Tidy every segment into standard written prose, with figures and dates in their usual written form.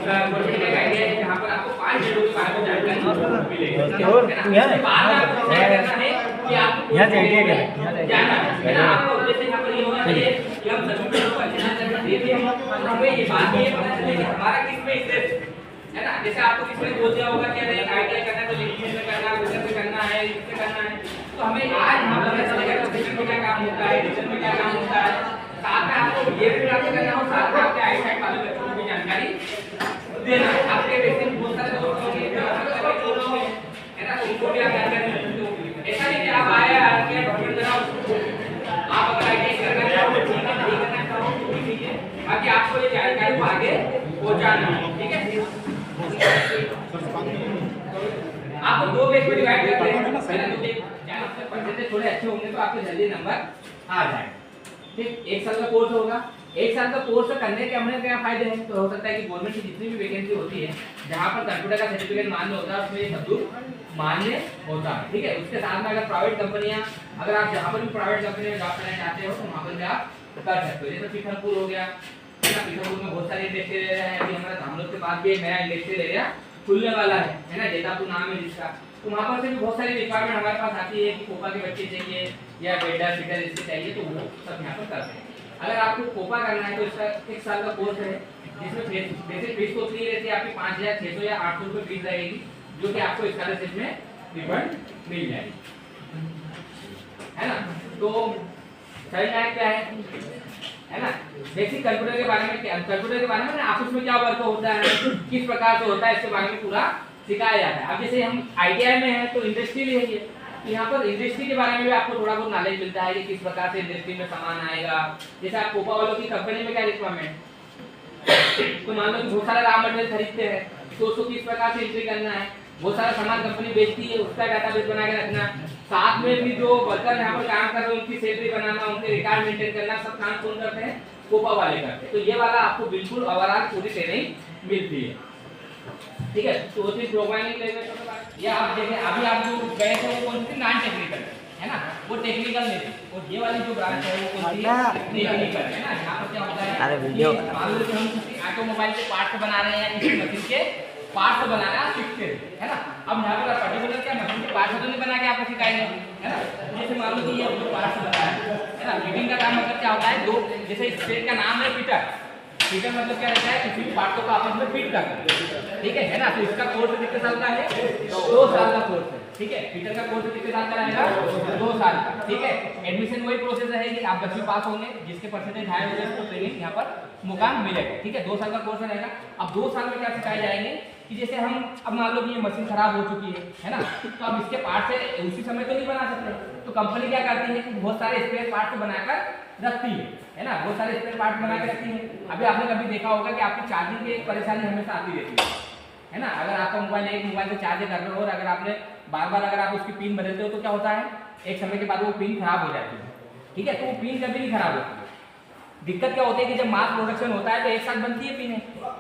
Government का idea है जहाँ पर आपको 5 शेडों के बारे में जानकारी मिलेगी। और यहाँ बाद में आपको तय करना है कि आपको यहाँ से आइडिया क्या जाना है ना। आपका उद्देश्य यहाँ पर ये होना चाहिए कि हम सभी को अच्छे से देखिए और हमें ये बात ये पता चले कि हमारा किस में इंटरेस्ट है ना। जैसे आपको किसी ने बोल दिया होगा कि अरे आईटीआई करना है तो इलेक्ट्रिशियन में करना है, बिजनेस में करना है, इससे करना है, तो हमें आज हम पता चलेगा कि बिजनेस में क्या काम होता है, डिजिटल में क्या काम होता है। साथ में आपको ये भी प्राप्त करना हो, साथ में आपके आईटीआई वाले बच्चों को भी जानकारी देना। आपके वैसे बहुत सारे दोस्त होंगे है ना, तो उनको भी आप जानकारी देते। ऐसा नहीं कि आप आए आके डॉक्यूमेंट बनाओ, आप अगर आईटीआई करना चाहो तो ठीक है, नहीं करना चाहो तो भी ठीक है, बाकी आपको ये जानकारी को आगे पहुंचाना है। ठीक है, आपको दो बेस में डिवाइड करते हैं। पहले तो आपके परसेंटेज थोड़े अच्छे होंगे तो आपको जल्दी नंबर आ जाए। ठीक, एक साल का कोर्स होगा। एक साल का कोर्स करने के हमें क्या फायदे हैं, तो हो सकता है कि गवर्नमेंट की जितनी भी वैकेंसी होती है जहां पर कंप्यूटर का सर्टिफिकेट मान्य होता है उसमें ये सब कुछ मान्य होता है। ठीक है, उसके साथ में अगर प्राइवेट कंपनियां, अगर आप जहां पर भी प्राइवेट कंपनी में जॉब करना चाहते हो तो वहां पर भी आप कर सकते हो। जैसे पीथलपुर हो गया, पीथलपुर में बहुत सारे इंडस्ट्रियल एरिया है। अभी हमारा धामलोद के पास भी एक नया इंडस्ट्रियल एरिया खुलने वाला है ना, जैतापुर नाम है जिसका। तो वहाँ पर से भी बहुत सारी रिक्वायरमेंट हमारे पास आती है कि कोपा के बच्चे चाहिए या वेल्डर फिटर इसके चाहिए, तो वो सब यहाँ पर करते हैं। अगर आपको कोपा करना है तो इसका 1 साल का कोर्स है जिसमें बेसिक फीस तो फ्री रहती है आपकी 5,600 या 800 रुपये फीस रहेगी, जो कि आपको स्कॉलरशिप में रिफंड मिल जाएगी, है ना। तो सही लायक क्या है ना, बेसिक कंप्यूटर के बारे में, कंप्यूटर के बारे में ऑफिस में क्या वर्क होता है, किस प्रकार से होता है, इसके बारे में पूरा सिखाया जाता है। अब जैसे हम आईटीआई में हैं तो इंडस्ट्री है ये, तो यहाँ पर इंडस्ट्री के बारे में भी आपको थोड़ा बहुत नॉलेज मिलता है कि किस प्रकार से इंडस्ट्री में सामान आएगा। जैसे आप कोपा वालों की कंपनी में क्या रिक्वायरमेंट, तो मान लो कि बहुत सारा रॉ मटेरियल खरीदते हैं तो उसको किस प्रकार से एंट्री करना है, बहुत सारा सामान कंपनी बेचती है उसका डाटाबेस बना के रखना, साथ में भी जो वर्कर यहाँ पर काम कर रहे हैं उनकी सैलरी बनाना, उनके रिकॉर्ड मेंटेन करना, सब काम कौन करते हैं, कोपा वाले करते हैं। तो ये वाला आपको बिल्कुल ओवरऑल पूरी ट्रेनिंग मिलती है। ठीक है, तो उसी प्रोग्रामिंग लैंग्वेज या आप देखें अभी आप जो गए थे वो कौन सी नॉन टेक्निकल है ना, वो टेक्निकल में थी, और ये वाली जो ब्रांच है वो कौन सी टेक्निकल है ना। यहाँ पर क्या होता है, अरे वीडियो मान लो कि हम किसी ऑटोमोबाइल के पार्ट बना रहे हैं या किसी मशीन के पार्ट बनाना सीखते हैं, है ना। अब यहाँ पर पर्टिकुलर क्या मशीन के पार्ट तो नहीं बना के आपको सिखाएंगे, है ना। जैसे मान लो कि ये जो पार्ट बना है ना, फिटिंग का काम मतलब क्या होता है, दो जैसे स्टेट का नाम है फिटर, फिटर मतलब क्या रहता है, किसी भी पार्ट को आपस में फिट करना, ठीक है ना। तो इसका कोर्स कितने साल का है, 2 साल का कोर्स है। ठीक है, फिटर का कोर्स कितने साल का रहेगा, 2 साल का। ठीक है, एडमिशन वही प्रोसेस रहेगी, आप 10वीं पास होंगे, जिसके परसेंटेज हाई होंगे उसको ट्रेनिंग यहाँ पर मुकाम मिलेगा। ठीक है, 2 साल का कोर्स रहेगा। अब 2 साल में क्या सिखाए जाएंगे कि जैसे हम अब मान लो कि ये मशीन खराब हो चुकी है ना, तो अब इसके पार्ट से उसी समय तो नहीं बना सकते, तो कंपनी क्या करती है कि बहुत सारे स्पेयर पार्ट बनाकर रखती है ना, बहुत सारे स्पेयर पार्ट बना के रखती है। अभी आपने कभी देखा होगा कि आपकी चार्जिंग की एक परेशानी हमेशा आती रहती है ना। अगर आपका मोबाइल एक मोबाइल से चार्ज कर रहे हो और अगर आपने बार बार अगर आप उसकी पिन बदलते हो तो क्या होता है, एक समय के बाद वो पिन खराब हो जाती है। ठीक है, तो वो पिन कभी नहीं खराब होती है। दिक्कत क्या होती है कि जब मास प्रोडक्शन होता है तो एक साथ बनती है पिन,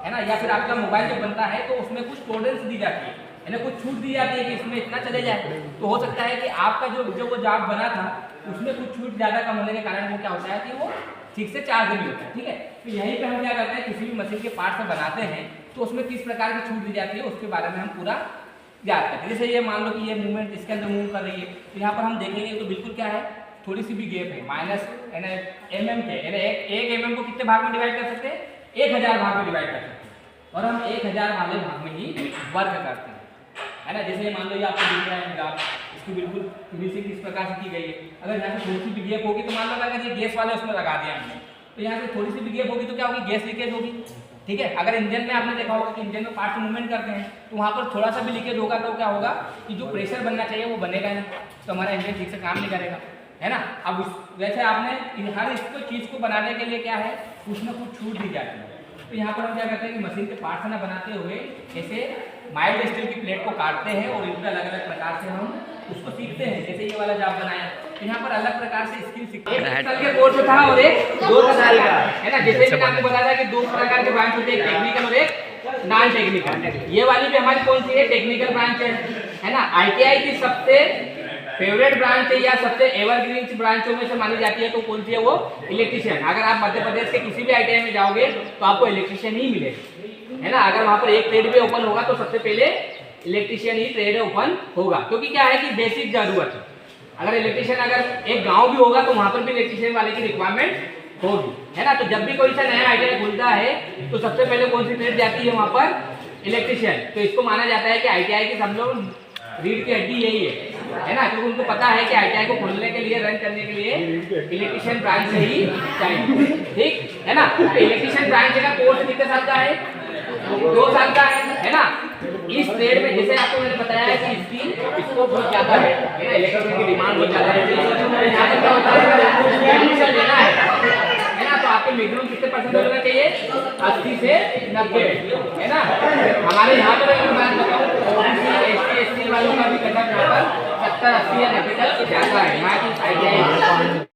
है ना, या फिर आपका मोबाइल जब बनता है तो उसमें कुछ टॉलरेंस दी जाती है, यानी कुछ छूट दी जाती है कि इसमें इतना चले जाए। तो हो सकता है कि आपका जो वो जॉब बना था उसमें कुछ छूट ज़्यादा कम होने के कारण वो क्या होता है कि वो ठीक से चार्ज नहीं होता है। ठीक है, तो यहीं पे हम क्या करते हैं, किसी भी मशीन के पार्ट से बनाते हैं तो उसमें किस प्रकार की छूट दी जाती है उसके बारे में हम पूरा याद करते हैं। जैसे ये मान लो कि ये मूवमेंट इसके अंदर मूव कर रही है, तो यहाँ पर हम देखेंगे तो बिल्कुल क्या है, थोड़ी सी भी गैप है, माइनस mm के, यानी एक mm को कितने भाग में डिवाइड कर सकते हैं, 1000 भाग में डिवाइड कर सकते हैं, और हम 1000 वाले भाग में ही वर्क करते हैं, है ना। जैसे मान लो ये आपको दिख रहा है ग्राफ, इसकी बिल्कुल फिनिशिंग किस प्रकार से की गई है। अगर यहाँ से थोड़ी सी भी गैप होगी तो मान लो अगर ये गैस वाले उसमें लगा दिया हमने, तो यहाँ से थोड़ी सी भी गैप होगी तो क्या होगी, गैस लीकेज होगी। ठीक है, अगर इंजन में आपने देखा होगा कि इंजन में पार्ट मूवमेंट करते हैं तो वहाँ पर थोड़ा सा भी लीकेज होगा तो क्या होगा कि जो प्रेशर बनना चाहिए वो बनेगा नहीं, तो हमारा इंजन ठीक से काम नहीं करेगा, है ना। अब वैसे आपने हर इसको चीज़ को बनाने के लिए क्या है, कुछ ना कुछ छूट दी जाती है। तो यहाँ पर हम क्या करते हैं कि मशीन के पार्ट्स ना बनाते हुए ऐसे माइल्ड स्टील की प्लेट को काटते हैं और इनके अलग अलग प्रकार से हम उसको सीखते हैं। जैसे ये वाला जॉब बनाया तो यहाँ पर अलग प्रकार से स्किल सीखते हैं। 1 साल के कोर्स था और एक 2 साल का, है ना। जैसे मैंने आपको बताया था कि 2 प्रकार के ब्रांच होते हैं, टेक्निकल और एक नॉन टेक्निकल। ये वाली भी हमारी कौन सी है, टेक्निकल ब्रांच है ना। ITI की सबसे फेवरेट ब्रांच है या सबसे एवरग्रीन ब्रांचों में से मानी जाती है तो कौन सी है, वो इलेक्ट्रिशियन। अगर आप मध्य प्रदेश के किसी भी ITI में जाओगे तो आपको इलेक्ट्रिशियन ही मिलेगा, है ना। अगर वहां पर एक ट्रेड भी ओपन होगा तो सबसे पहले इलेक्ट्रिशियन ही ट्रेड ओपन होगा, क्योंकि क्या है कि बेसिक जरूरत है। अगर इलेक्ट्रिशियन अगर एक गांव भी होगा तो वहां पर भी इलेक्ट्रिशियन वाले की रिक्वायरमेंट होगी, है ना। तो जब भी कोई सा नया आईटीआई खुलता है तो सबसे पहले कौन सी ट्रेड जाती है वहां पर? इलेक्ट्रिशियन। तो इसको माना जाता है कि आईटीआई की सब लोग रीढ़ की हड्डी यही है ना, क्योंकि उनको पता है कि आईटीआई को खोलने के लिए, रन करने के लिए इलेक्ट्रिशियन ब्रांच से ही चाहिए, ठीक है ना। तो इलेक्ट्रिशियन ब्रांच का कोर्स कितने साल का है? 2 साल का है ना। इस ट्रेड में जैसे आपको मैंने बताया है कि इसकी स्कोप बहुत ज्यादा है ना, इलेक्ट्रिशियन की डिमांड बहुत ज्यादा है। यहाँ पर क्या होता है, एडमिशन लेना है ना, तो आपको मिनिमम कितने परसेंट होना चाहिए? 80 से 90, है ना। हमारे यहाँ पर अगर बात बताऊँ ओबीसी एसटी वालों का भी कटअप यहाँ पर 70, 80 या 90 तक जाता है यहाँ की आईटीआई।